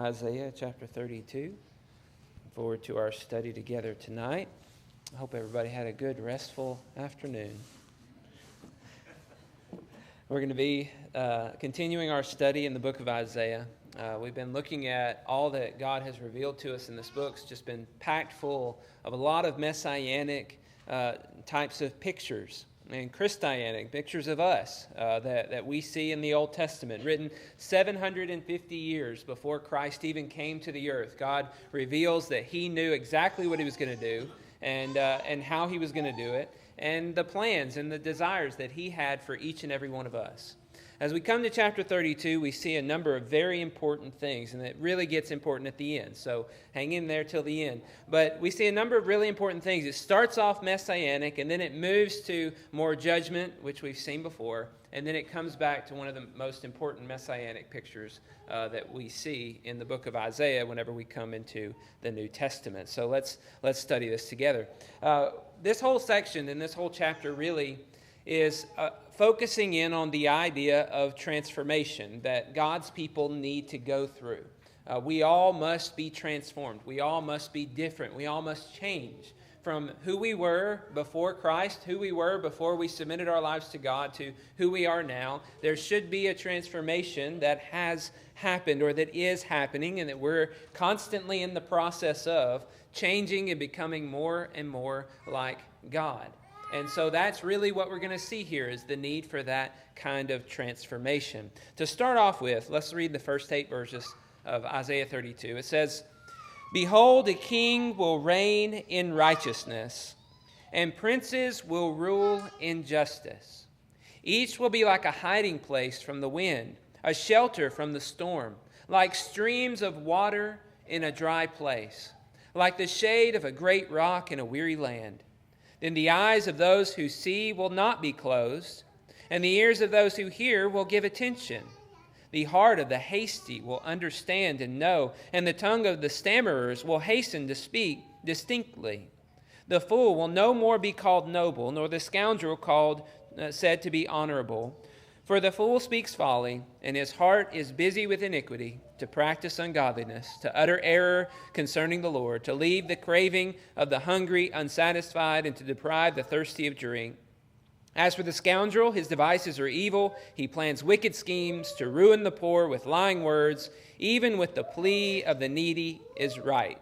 Isaiah chapter 32. Looking forward to our study together tonight. I hope everybody had a good, restful afternoon. We're going to be continuing our study in the book of Isaiah. We've been looking at all that God has revealed to us in this book. It's just been packed full of a lot of messianic types of pictures and Christianic pictures of us that we see in the Old Testament, written 750 years before Christ even came to the earth. God reveals that He knew exactly what He was going to do and how He was going to do it, and the plans and the desires that He had for each and every one of us. As we come to chapter 32, we see a number of very important things, and it really gets important at the end, so hang in there till the end. But we see a number of really important things. It starts off messianic, and then it moves to more judgment, which we've seen before, and then it comes back to one of the most important messianic pictures that we see in the book of Isaiah whenever we come into the New Testament. So let's study this together. This whole section and this whole chapter really is focusing in on the idea of transformation that God's people need to go through. We all must be transformed. We all must be different. We all must change from who we were before Christ, who we were before we submitted our lives to God, to who we are now. There should be a transformation that has happened or that is happening, and that we're constantly in the process of changing and becoming more and more like God. And so that's really what we're going to see here, is the need for that kind of transformation. To start off with, let's read the first 8 verses of Isaiah 32. It says, "Behold, a king will reign in righteousness, and princes will rule in justice. Each will be like a hiding place from the wind, a shelter from the storm, like streams of water in a dry place, like the shade of a great rock in a weary land. Then the eyes of those who see will not be closed, and the ears of those who hear will give attention. The heart of the hasty will understand and know, and the tongue of the stammerers will hasten to speak distinctly. The fool will no more be called noble, nor the scoundrel said to be honorable. For the fool speaks folly, and his heart is busy with iniquity, to practice ungodliness, to utter error concerning the Lord, to leave the craving of the hungry unsatisfied, and to deprive the thirsty of drink. As for the scoundrel, his devices are evil. He plans wicked schemes to ruin the poor with lying words. Even with the plea of the needy is right.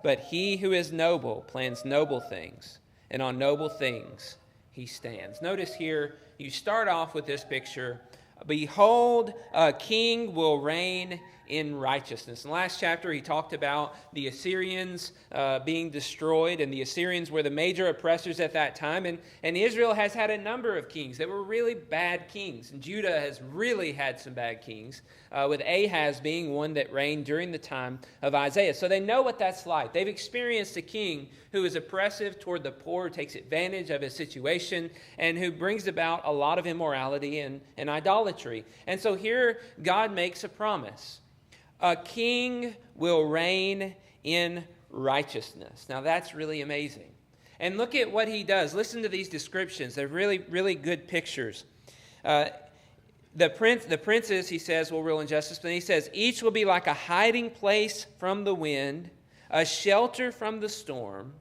But he who is noble plans noble things, and on noble things he stands." Notice here, you start off with this picture. Behold, a king will reign in righteousness. In the last chapter, he talked about the Assyrians being destroyed, and the Assyrians were the major oppressors at that time. And Israel has had a number of kings that were really bad kings. And Judah has really had some bad kings, with Ahaz being one that reigned during the time of Isaiah. So they know what that's like. They've experienced a king who is oppressive toward the poor, takes advantage of his situation, and who brings about a lot of immorality and idolatry. And so here God makes a promise. A king will reign in righteousness. Now that's really amazing. And look at what he does. Listen to these descriptions. They're really, really good pictures. The princes, he says, will rule in justice. But he says, each will be like a hiding place from the wind, a shelter from the storm,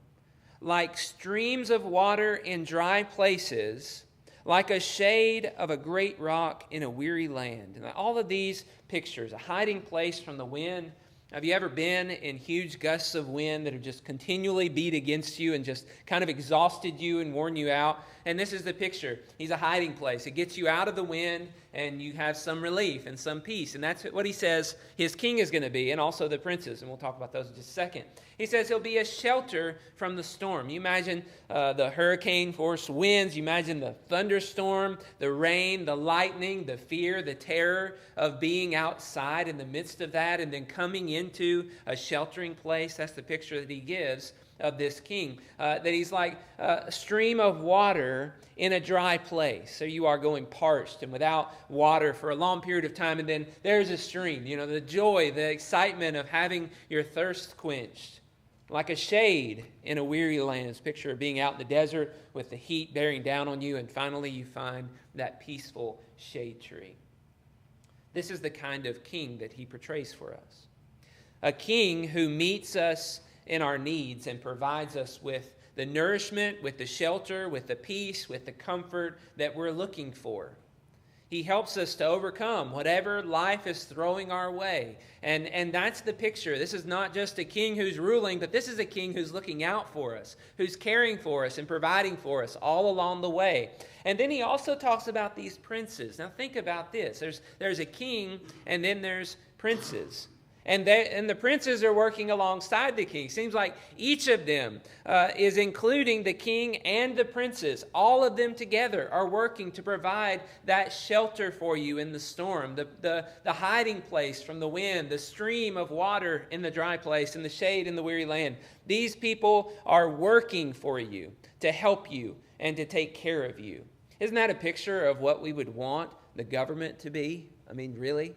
like streams of water in dry places, like a shade of a great rock in a weary land. And all of these pictures, a hiding place from the wind. Have you ever been in huge gusts of wind that have just continually beat against you and just kind of exhausted you and worn you out? And this is the picture. He's a hiding place. It gets you out of the wind, and you have some relief and some peace. And that's what he says his king is going to be, and also the princes. And we'll talk about those in just a second. He says he'll be a shelter from the storm. You imagine the hurricane-force winds. You imagine the thunderstorm, the rain, the lightning, the fear, the terror of being outside in the midst of that, and then coming into a sheltering place. That's the picture that he gives of this king, that he's like a stream of water in a dry place. So you are going parched and without water for a long period of time, and then there's a stream. You know, the joy, the excitement of having your thirst quenched. Like a shade in a weary land. It's a picture of being out in the desert with the heat bearing down on you, and finally you find that peaceful shade tree. This is the kind of king that he portrays for us. A king who meets us in our needs and provides us with the nourishment, with the shelter, with the peace, with the comfort that we're looking for. He helps us to overcome whatever life is throwing our way. And that's the picture. This is not just a king who's ruling, but this is a king who's looking out for us, who's caring for us and providing for us all along the way. And then he also talks about these princes. Now think about this. There's a king, and then there's princes. And the princes are working alongside the king. Seems like each of them is including the king and the princes. All of them together are working to provide that shelter for you in the storm, the hiding place from the wind, the stream of water in the dry place, and the shade in the weary land. These people are working for you to help you and to take care of you. Isn't that a picture of what we would want the government to be? I mean, really?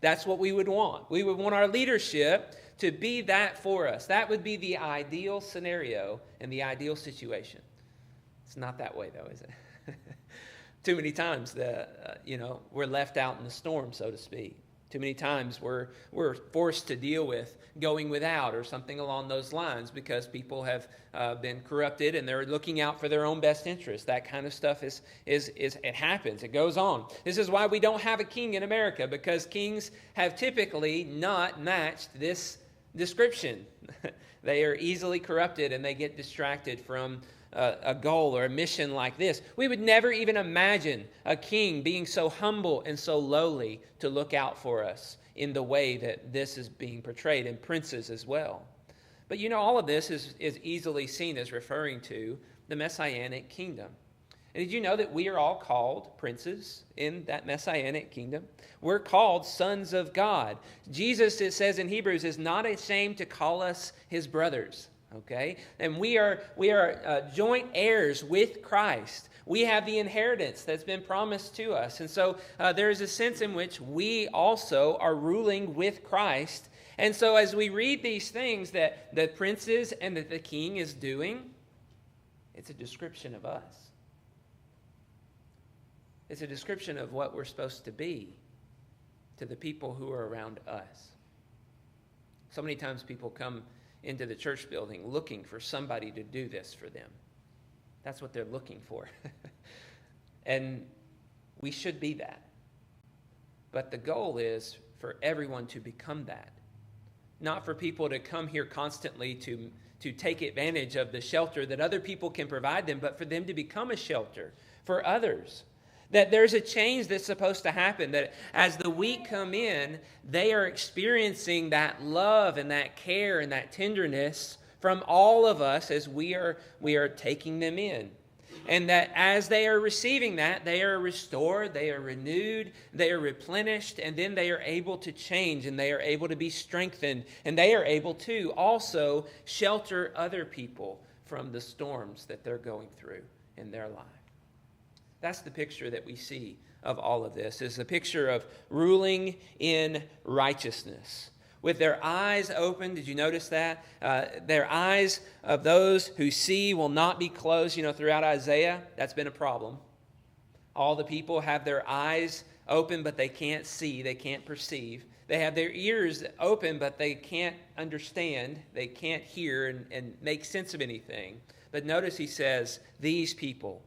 That's what we would want. We would want our leadership to be that for us. That would be the ideal scenario and the ideal situation. It's not that way, though, is it? Too many times, we're left out in the storm, so to speak. Too many times we're forced to deal with going without or something along those lines because people have been corrupted and they're looking out for their own best interest. That kind of stuff is it happens. It goes on. This is why we don't have a king in America, because kings have typically not matched this description. They are easily corrupted and they get distracted from a goal or a mission like this. We would never even imagine a king being so humble and so lowly to look out for us in the way that this is being portrayed, and princes as well. But all of this is easily seen as referring to the Messianic kingdom. And did you know that we are all called princes in that Messianic kingdom? We're called sons of God. Jesus, it says in Hebrews, is not ashamed to call us his brothers. Okay? And we are joint heirs with Christ. We have the inheritance that's been promised to us. And so there is a sense in which we also are ruling with Christ. And so as we read these things that the princes and that the king is doing, it's a description of us. It's a description of what we're supposed to be to the people who are around us. So many times people come into the church building looking for somebody to do this for them. That's what they're looking for. And we should be that. But the goal is for everyone to become that. Not for people to come here constantly to take advantage of the shelter that other people can provide them, but for them to become a shelter for others. That there's a change that's supposed to happen, that as the week come in, they are experiencing that love and that care and that tenderness from all of us as we are taking them in. And that as they are receiving that, they are restored, they are renewed, they are replenished, and then they are able to change and they are able to be strengthened, and they are able to also shelter other people from the storms that they're going through in their life. That's the picture that we see of all of this, is a picture of ruling in righteousness. With their eyes open, did you notice that? Their eyes of those who see will not be closed. Throughout Isaiah, that's been a problem. All the people have their eyes open, but they can't see, they can't perceive. They have their ears open, but they can't understand, they can't hear and make sense of anything. But notice he says, these people,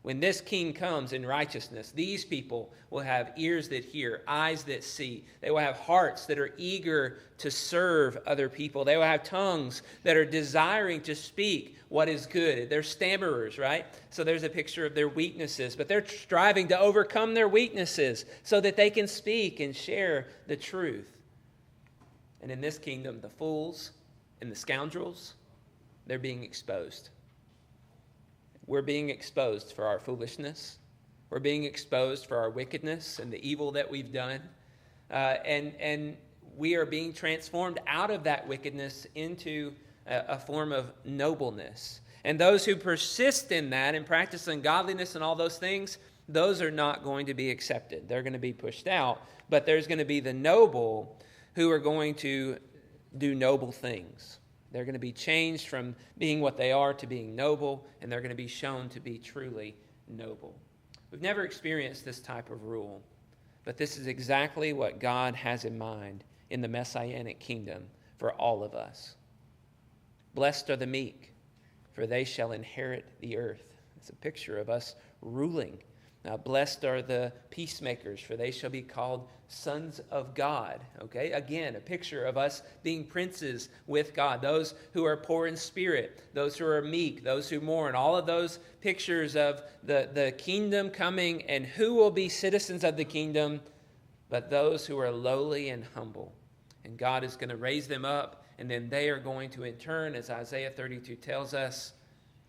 when this king comes in righteousness, these people will have ears that hear, eyes that see. They will have hearts that are eager to serve other people. They will have tongues that are desiring to speak what is good. They're stammerers, right? So there's a picture of their weaknesses, but they're striving to overcome their weaknesses so that they can speak and share the truth. And in this kingdom, the fools and the scoundrels, they're being exposed. We're being exposed for our foolishness. We're being exposed for our wickedness and the evil that we've done. And we are being transformed out of that wickedness into a form of nobleness. And those who persist in that and practice ungodliness and all those things, those are not going to be accepted. They're going to be pushed out. But there's going to be the noble who are going to do noble things. They're going to be changed from being what they are to being noble, and they're going to be shown to be truly noble. We've never experienced this type of rule, but this is exactly what God has in mind in the Messianic kingdom for all of us. Blessed are the meek, for they shall inherit the earth. It's a picture of us ruling. Now, blessed are the peacemakers, for they shall be called sons of God. Okay, again, a picture of us being princes with God. Those who are poor in spirit, those who are meek, those who mourn, all of those pictures of the kingdom coming, and who will be citizens of the kingdom, but those who are lowly and humble. And God is going to raise them up, and then they are going to, in turn, as Isaiah 32 tells us,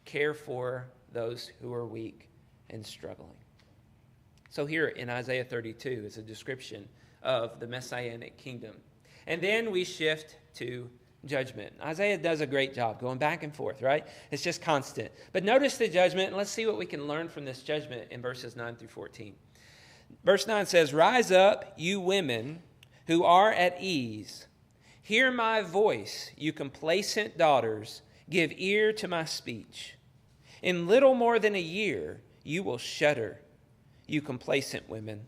care for those who are weak and struggling. So here in Isaiah 32 is a description of the Messianic kingdom. And then we shift to judgment. Isaiah does a great job going back and forth, right? It's just constant. But notice the judgment, and let's see what we can learn from this judgment in verses 9 through 14. Verse 9 says, "Rise up, you women who are at ease. Hear my voice, you complacent daughters. Give ear to my speech. In little more than a year you will shudder, you complacent women.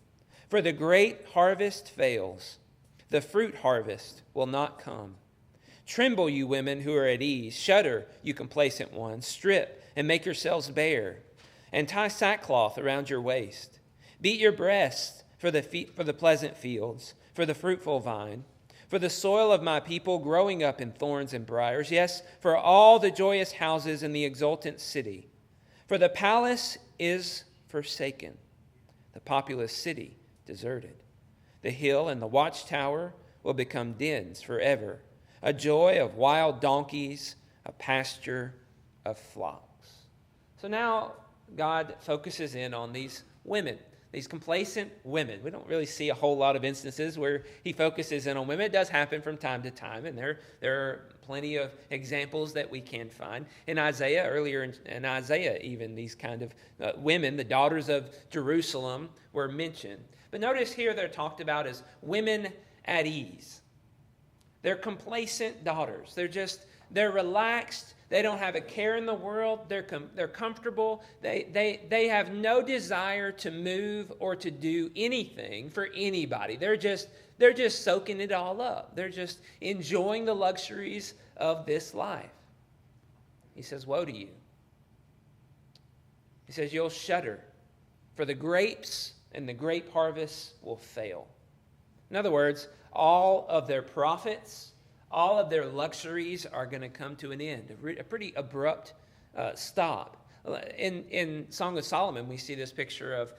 For the great harvest fails. The fruit harvest will not come. Tremble, you women who are at ease. Shudder, you complacent ones. Strip and make yourselves bare, and tie sackcloth around your waist. Beat your breasts for the pleasant fields, for the fruitful vine, for the soil of my people growing up in thorns and briars. Yes, for all the joyous houses in the exultant city. For the palace is forsaken, the populous city deserted. The hill and the watchtower will become dens forever, a joy of wild donkeys, a pasture of flocks." So now God focuses in on these women, these complacent women. We don't really see a whole lot of instances where he focuses in on women. It does happen from time to time, and there are plenty of examples that we can find. In Isaiah, earlier in Isaiah even, these kind of women, the daughters of Jerusalem, were mentioned. But notice here they're talked about as women at ease. They're complacent daughters. They're relaxed. They don't have a care in the world. They're comfortable. They have no desire to move or to do anything for anybody. They're just soaking it all up. They're just enjoying the luxuries of this life. He says, woe to you. He says, you'll shudder, for the grapes and the grape harvest will fail. In other words, all of their profits, all of their luxuries are going to come to an end, a pretty abrupt stop. In Song of Solomon, we see this picture of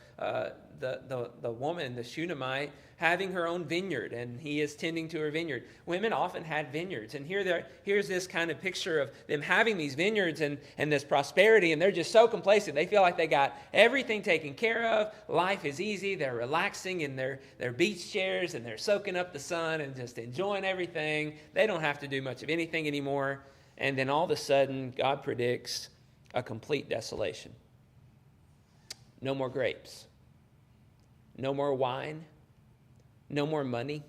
the woman, the Shunammite, having her own vineyard, and he is tending to her vineyard. Women often had vineyards, and here's this kind of picture of them having these vineyards and this prosperity, and they're just so complacent. They feel like they got everything taken care of. Life is easy. They're relaxing in their beach chairs, and they're soaking up the sun and just enjoying everything. They don't have to do much of anything anymore. And then all of a sudden, God predicts a complete desolation. No more grapes. No more wine. No more money.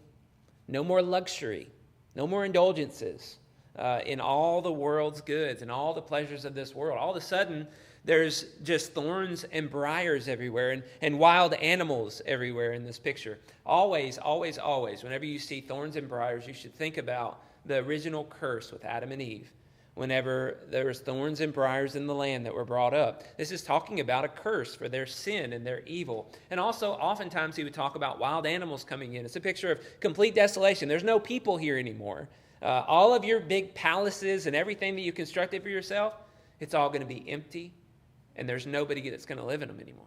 No more luxury. No more indulgences in all the world's goods and all the pleasures of this world. All of a sudden, there's just thorns and briars everywhere and wild animals everywhere in this picture. Always, always, always, whenever you see thorns and briars, you should think about the original curse with Adam and Eve. Whenever there was thorns and briars in the land that were brought up. This is talking about a curse for their sin and their evil. And also, oftentimes he would talk about wild animals coming in. It's a picture of complete desolation. There's no people here anymore. All of your big palaces and everything that you constructed for yourself, it's all going to be empty, and there's nobody that's going to live in them anymore.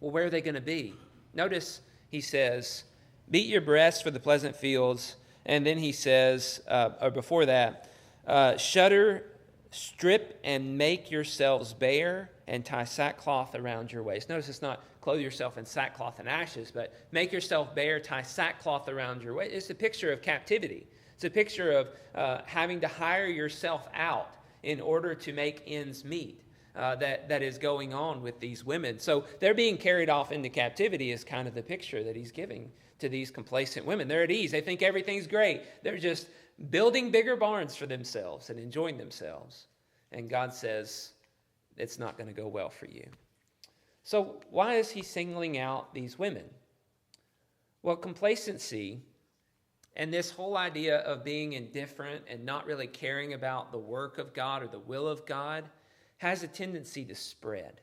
Well, where are they going to be? Notice he says, beat your breasts for the pleasant fields. And then he says, or before that, shudder, strip, and make yourselves bare, and tie sackcloth around your waist. Notice it's not clothe yourself in sackcloth and ashes, but make yourself bare, tie sackcloth around your waist. It's a picture of captivity. It's a picture of having to hire yourself out in order to make ends meet. That is going on with these women. So they're being carried off into captivity is kind of the picture that he's giving to these complacent women. They're at ease. They think everything's great. They're just building bigger barns for themselves and enjoying themselves. And God says, it's not going to go well for you. So why is he singling out these women? Well, complacency And this whole idea of being indifferent and not really caring about the work of God or the will of God has a tendency to spread.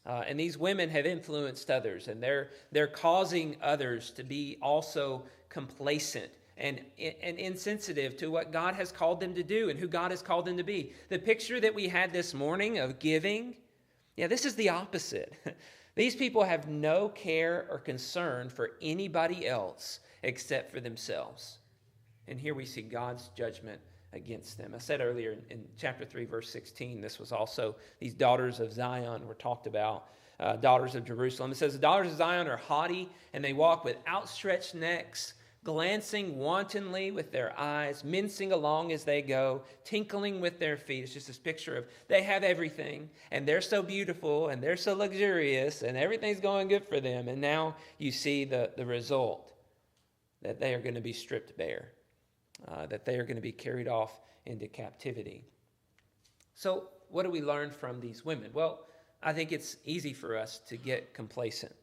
And these women have influenced others, and they're causing others to be also complacent and insensitive to what God has called them to do and who God has called them to be. The picture that we had this morning of giving, this is the opposite. These people have no care or concern for anybody else except for themselves. And here we see God's judgment against them. I said earlier in chapter 3, verse 16, this was also these daughters of Zion were talked about, daughters of Jerusalem. It says, the daughters of Zion are haughty, and they walk with outstretched necks, glancing wantonly with their eyes, mincing along as they go, tinkling with their feet. It's just this picture of they have everything, and they're so beautiful, and they're so luxurious, and everything's going good for them. And now you see the result, that they are going to be stripped bare, that they are going to be carried off into captivity. So what do we learn from these women? Well, I think it's easy for us to get complacent.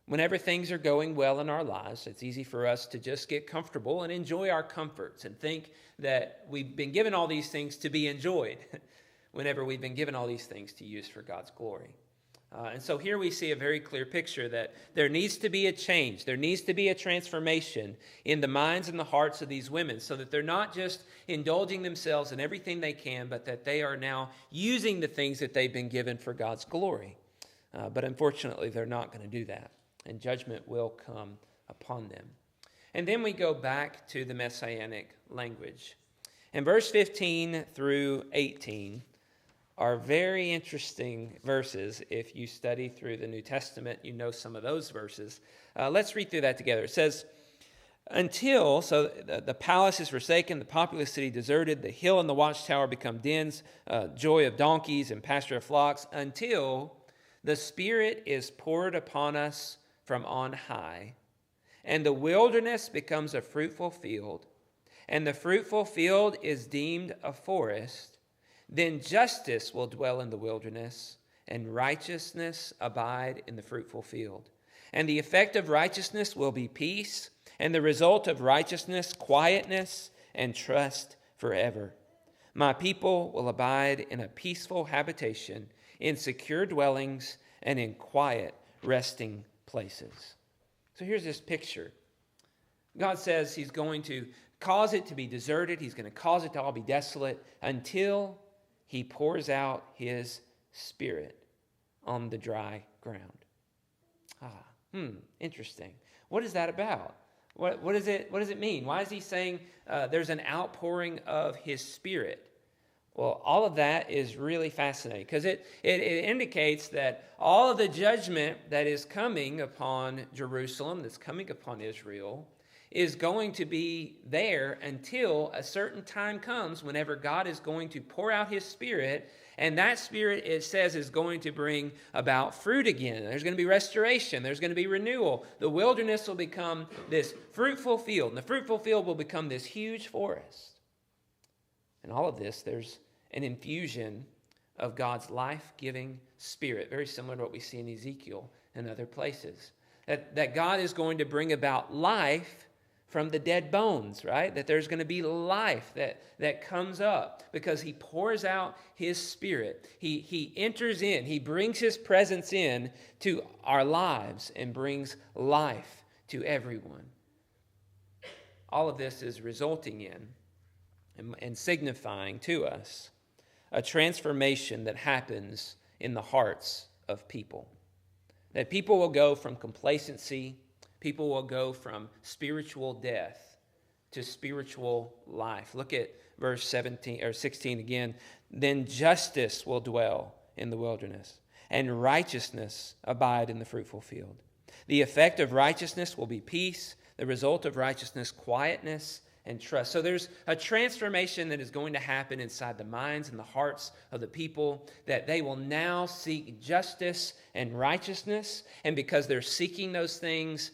Whenever things are going well in our lives, it's easy for us to just get comfortable and enjoy our comforts and think that we've been given all these things to be enjoyed whenever we've been given all these things to use for God's glory. And so here we see a very clear picture that there needs to be a change. There needs to be a transformation in the minds and the hearts of these women so that they're not just indulging themselves in everything they can, but that they are now using the things that they've been given for God's glory. But unfortunately, they're not going to do that, and judgment will come upon them. And then we go back to the Messianic language. And verse 15 through 18 are very interesting verses. If you study through the New Testament, you know some of those verses. Let's read through that together. It says, until, so the palace is forsaken, the populous city deserted, the hill and the watchtower become dens, joy of donkeys and pasture of flocks, until the Spirit is poured upon us from on high, and the wilderness becomes a fruitful field, and the fruitful field is deemed a forest. Then justice will dwell in the wilderness, and righteousness abide in the fruitful field. And the effect of righteousness will be peace, and the result of righteousness, quietness and trust forever. My people will abide in a peaceful habitation, in secure dwellings, and in quiet resting places. So here's this picture. God says he's going to cause it to be deserted. He's going to cause it to all be desolate until he pours out his Spirit on the dry ground. Interesting. What is that about? What does it mean? Why is he saying there's an outpouring of his Spirit? Well, all of that is really fascinating because it indicates that all of the judgment that is coming upon Jerusalem, that's coming upon Israel, is going to be there until a certain time comes whenever God is going to pour out his Spirit, and that Spirit, it says, is going to bring about fruit again. There's going to be restoration. There's going to be renewal. The wilderness will become this fruitful field, and the fruitful field will become this huge forest. And all of this, there's an infusion of God's life-giving Spirit, very similar to what we see in Ezekiel and other places. That God is going to bring about life from the dead bones, right? That there's going to be life that comes up because he pours out his Spirit. He enters in, he brings his presence in to our lives and brings life to everyone. All of this is resulting in and signifying to us a transformation that happens in the hearts of people. That people will go from complacency, people will go from spiritual death to spiritual life. Look at verse 17 or 16 again. Then justice will dwell in the wilderness, and righteousness abide in the fruitful field. The effect of righteousness will be peace, the result of righteousness, quietness and trust. So there's a transformation that is going to happen inside the minds and the hearts of the people, that they will now seek justice and righteousness, and because they're seeking those things,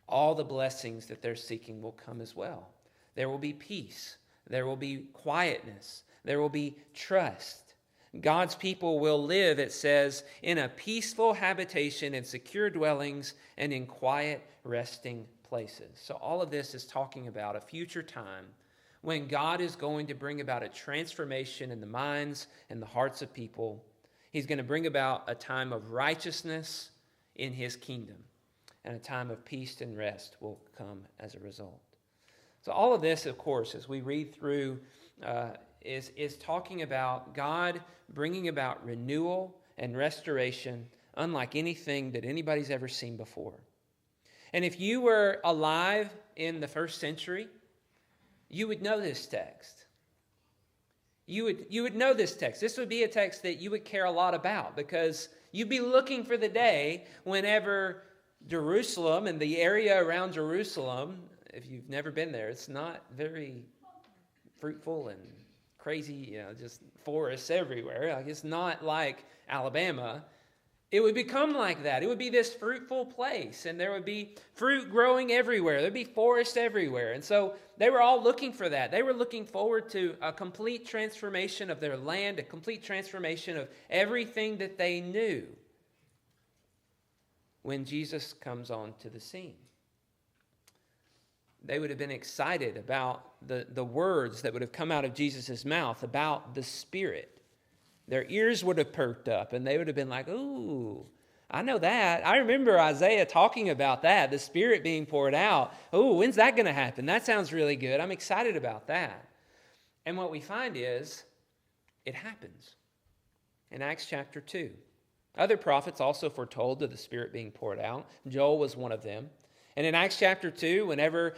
all the blessings that they're seeking will come as well. There will be peace. There will be quietness. There will be trust. God's people will live, it says, in a peaceful habitation, in secure dwellings, and in quiet resting places. So all of this is talking about a future time when God is going to bring about a transformation in the minds and the hearts of people. He's going to bring about a time of righteousness in his kingdom, and a time of peace and rest will come as a result. So all of this, of course, as we read through, is talking about God bringing about renewal and restoration unlike anything that anybody's ever seen before. And if you were alive in the first century, you would know this text. You would know this text. This would be a text that you would care a lot about, because you'd be looking for the day whenever Jerusalem and the area around Jerusalem, if you've never been there, it's not very fruitful and crazy, just forests everywhere. Like, it's not like Alabama. It would become like that. It would be this fruitful place, and there would be fruit growing everywhere. There'd be forest everywhere. And so they were all looking for that. They were looking forward to a complete transformation of their land, a complete transformation of everything that they knew when Jesus comes onto the scene. They would have been excited about the words that would have come out of Jesus' mouth about the Spirit. Their ears would have perked up, and they would have been like, ooh, I know that. I remember Isaiah talking about that, the Spirit being poured out. Ooh, when's that going to happen? That sounds really good. I'm excited about that. And what we find is it happens in Acts chapter 2. Other prophets also foretold of the Spirit being poured out. Joel was one of them. And in Acts chapter 2, whenever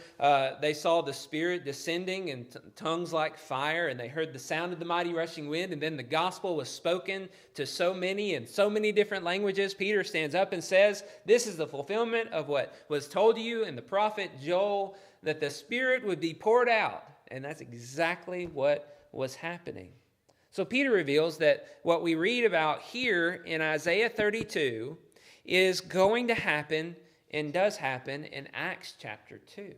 they saw the Spirit descending in tongues like fire, and they heard the sound of the mighty rushing wind, and then the gospel was spoken to so many in so many different languages, Peter stands up and says, this is the fulfillment of what was told to you in the prophet Joel, that the Spirit would be poured out. And that's exactly what was happening. So Peter reveals that what we read about here in Isaiah 32 is going to happen and does happen in Acts chapter 2.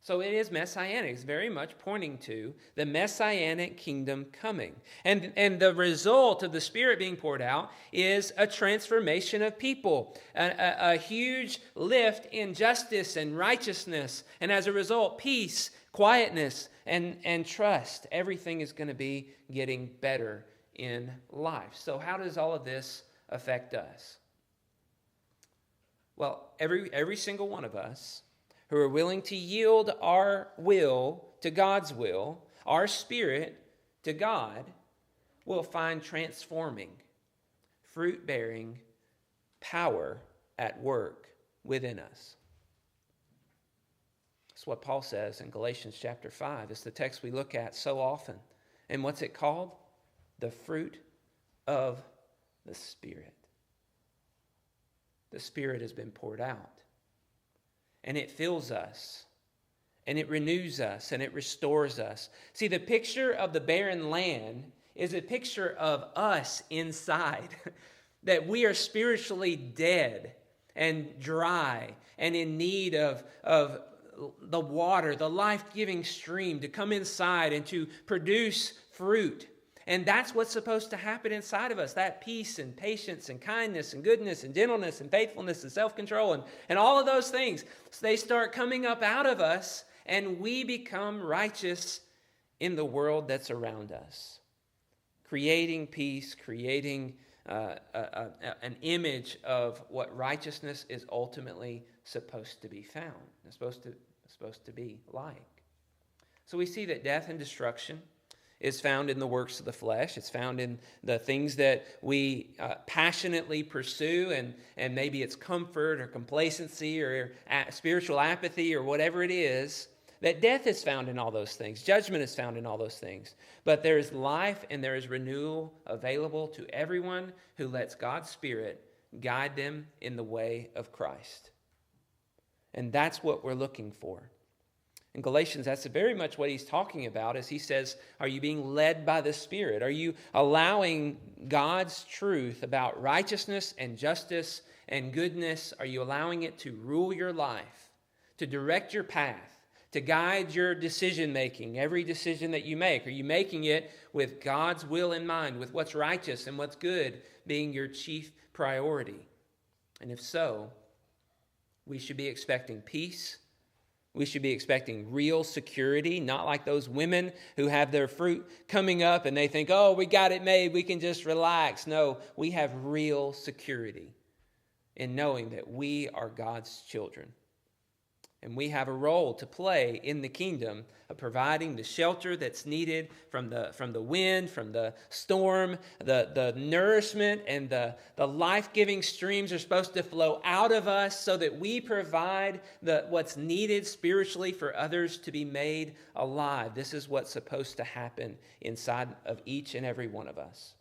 So it is messianic. It's very much pointing to the messianic kingdom coming. And the result of the Spirit being poured out is a transformation of people, a huge lift in justice and righteousness, and as a result, peace, quietness, and trust. Everything is going to be getting better in life. So how does all of this affect us? Well, every single one of us who are willing to yield our will to God's will, our spirit to God, will find transforming, fruit-bearing power at work within us. That's what Paul says in Galatians chapter 5. It's the text we look at so often. And what's it called? The fruit of the Spirit. The Spirit has been poured out. And it fills us. And it renews us. And it restores us. See, the picture of the barren land is a picture of us inside. That we are spiritually dead and dry and in need of the water, the life-giving stream to come inside and to produce fruit. And that's what's supposed to happen inside of us, that peace and patience and kindness and goodness and gentleness and faithfulness and self-control and all of those things. So they start coming up out of us, and we become righteous in the world that's around us. Creating peace, creating an image of what righteousness is ultimately supposed to be found. It's supposed to be like. So we see that death and destruction is found in the works of the flesh. It's found in the things that we passionately pursue, and maybe it's comfort or complacency or spiritual apathy or whatever it is. That death is found in all those things. Judgment is found in all those things. But there is life and there is renewal available to everyone who lets God's Spirit guide them in the way of Christ. And that's what we're looking for. In Galatians, that's very much what he's talking about as he says, are you being led by the Spirit? Are you allowing God's truth about righteousness and justice and goodness? Are you allowing it to rule your life, to direct your path, to guide your decision-making, every decision that you make? Are you making it with God's will in mind, with what's righteous and what's good being your chief priority? And if so, we should be expecting peace We should be expecting real security, not like those women who have their fruit coming up and they think, oh, we got it made, we can just relax. No, we have real security in knowing that we are God's children. And we have a role to play in the kingdom of providing the shelter that's needed from the wind, from the storm, the nourishment, and the life-giving streams are supposed to flow out of us so that we provide what's needed spiritually for others to be made alive. This is what's supposed to happen inside of each and every one of us.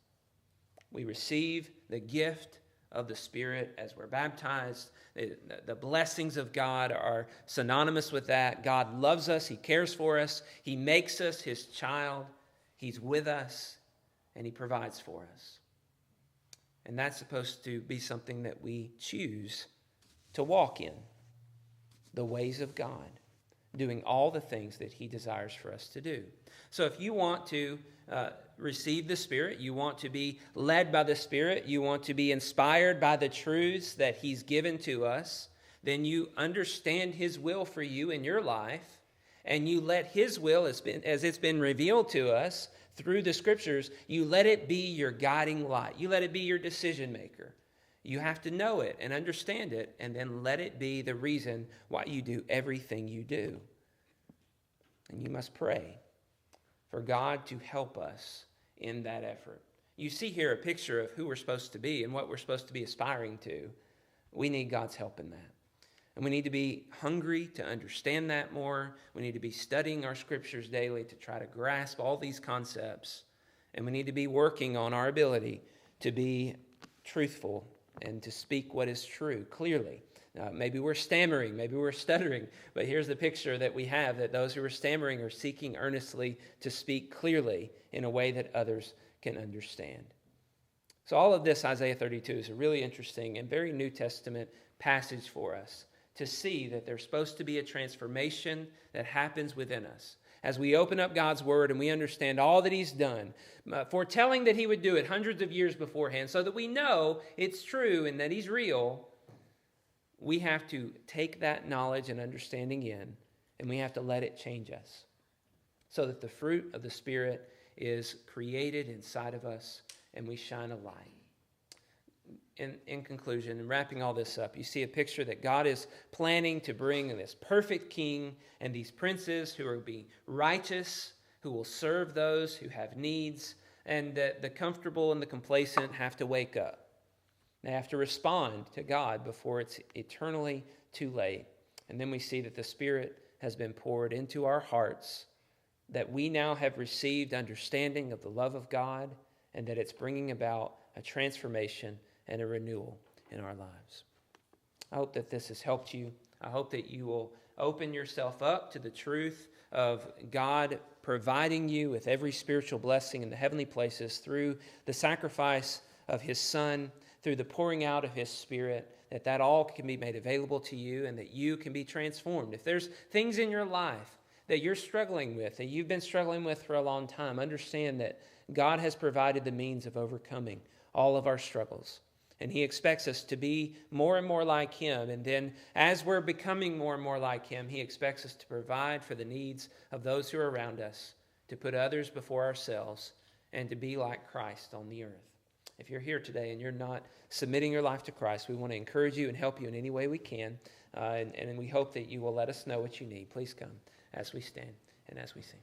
We receive the gift of the Spirit as we're baptized. The blessings of God are synonymous with that. God loves us. He cares for us. He makes us his child. He's with us, and he provides for us. And that's supposed to be something that we choose to walk in, the ways of God, doing all the things that he desires for us to do. So if you want to receive the Spirit, you want to be led by the Spirit, you want to be inspired by the truths that he's given to us, then you understand his will for you in your life, and you let his will, as it's been revealed to us through the Scriptures, you let it be your guiding light. You let it be your decision maker. You have to know it and understand it, and then let it be the reason why you do everything you do. And you must pray for God to help us in that effort. You see here a picture of who we're supposed to be and what we're supposed to be aspiring to. We need God's help in that. And we need to be hungry to understand that more. We need to be studying our scriptures daily to try to grasp all these concepts. And we need to be working on our ability to be truthful and to speak what is true clearly. Maybe we're stammering, maybe we're stuttering, but here's the picture that we have, that those who are stammering are seeking earnestly to speak clearly in a way that others can understand. So all of this, Isaiah 32, is a really interesting and very New Testament passage for us to see that there's supposed to be a transformation that happens within us. As we open up God's word and we understand all that he's done, foretelling that he would do it hundreds of years beforehand so that we know it's true and that he's real, we have to take that knowledge and understanding in, and we have to let it change us so that the fruit of the Spirit is created inside of us and we shine a light. In conclusion, and wrapping all this up, you see a picture that God is planning to bring this perfect king and these princes who are being righteous, who will serve those who have needs, and that the comfortable and the complacent have to wake up. They have to respond to God before it's eternally too late. And then we see that the Spirit has been poured into our hearts, that we now have received understanding of the love of God, and that it's bringing about a transformation and a renewal in our lives. I hope that this has helped you. I hope that you will open yourself up to the truth of God providing you with every spiritual blessing in the heavenly places through the sacrifice of his Son, through the pouring out of his Spirit, that all can be made available to you and that you can be transformed. If there's things in your life that you're struggling with, that you've been struggling with for a long time, understand that God has provided the means of overcoming all of our struggles. And he expects us to be more and more like him. And then as we're becoming more and more like him, he expects us to provide for the needs of those who are around us, to put others before ourselves, and to be like Christ on the earth. If you're here today and you're not submitting your life to Christ, we want to encourage you and help you in any way we can. And we hope that you will let us know what you need. Please come as we stand and as we sing.